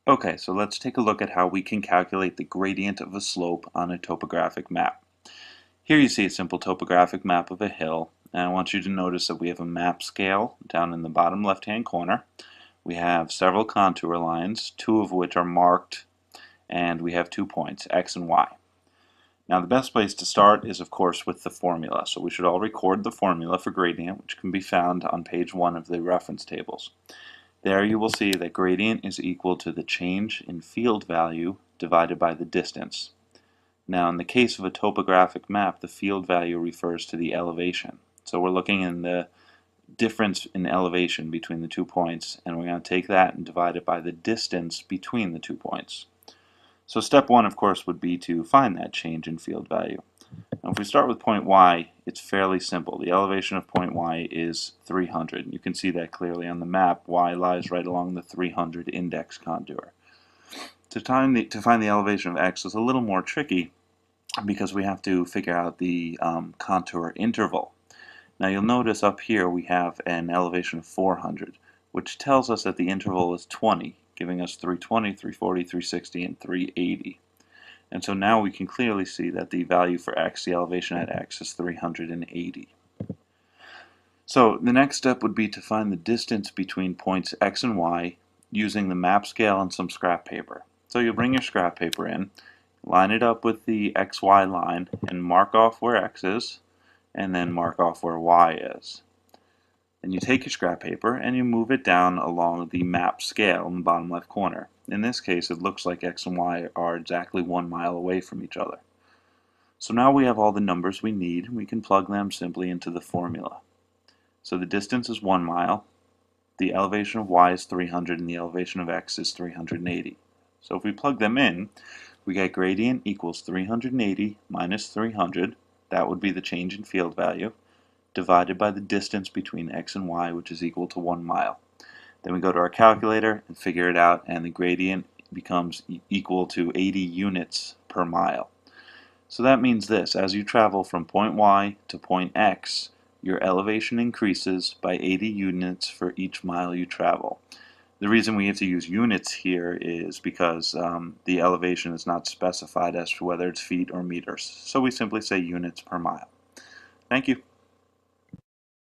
Okay, so let's take a look at how we can calculate the gradient of a slope on a topographic map. Here you see a simple topographic map of a hill, and I want you to notice that we have a map scale down in the bottom left-hand corner. We have several contour lines, two of which are marked, and we have 2 points, x and y. Now the best place to start is of course with the formula, so we should all record the formula for gradient, which can be found on page 1 of the reference tables. There you will see that gradient is equal to the change in field value divided by the distance. Now in the case of a topographic map, the field value refers to the elevation. So we're looking in the difference in elevation between the 2 points, and we're going to take that and divide it by the distance between the 2 points. So step 1 of course would be to find that change in field value. Now if we start with point Y, it's fairly simple. The elevation of point Y is 300. You can see that clearly on the map. Y lies right along the 300 index contour. To find the elevation of X is a little more tricky because we have to figure out the contour interval. Now you'll notice up here we have an elevation of 400, which tells us that the interval is 20, giving us 320, 340, 360, and 380. And so now we can clearly see that the value for x, the elevation at x, is 380. So the next step would be to find the distance between points x and y using the map scale and some scrap paper. So you'll bring your scrap paper in, line it up with the xy line, and mark off where x is, and then mark off where y is. Then you take your scrap paper and you move it down along the map scale in the bottom left corner. In this case, it looks like x and y are exactly 1 mile away from each other. So now we have all the numbers we need, and we can plug them simply into the formula. So the distance is 1 mile, the elevation of y is 300, and the elevation of x is 380. So if we plug them in, we get gradient equals 380 minus 300, that would be the change in field value, divided by the distance between x and y, which is equal to 1 mile. Then we go to our calculator and figure it out, and the gradient becomes equal to 80 units per mile. So that means this: as you travel from point Y to point X, your elevation increases by 80 units for each mile you travel. The reason we have to use units here is because the elevation is not specified as to whether it's feet or meters. So we simply say units per mile. Thank you.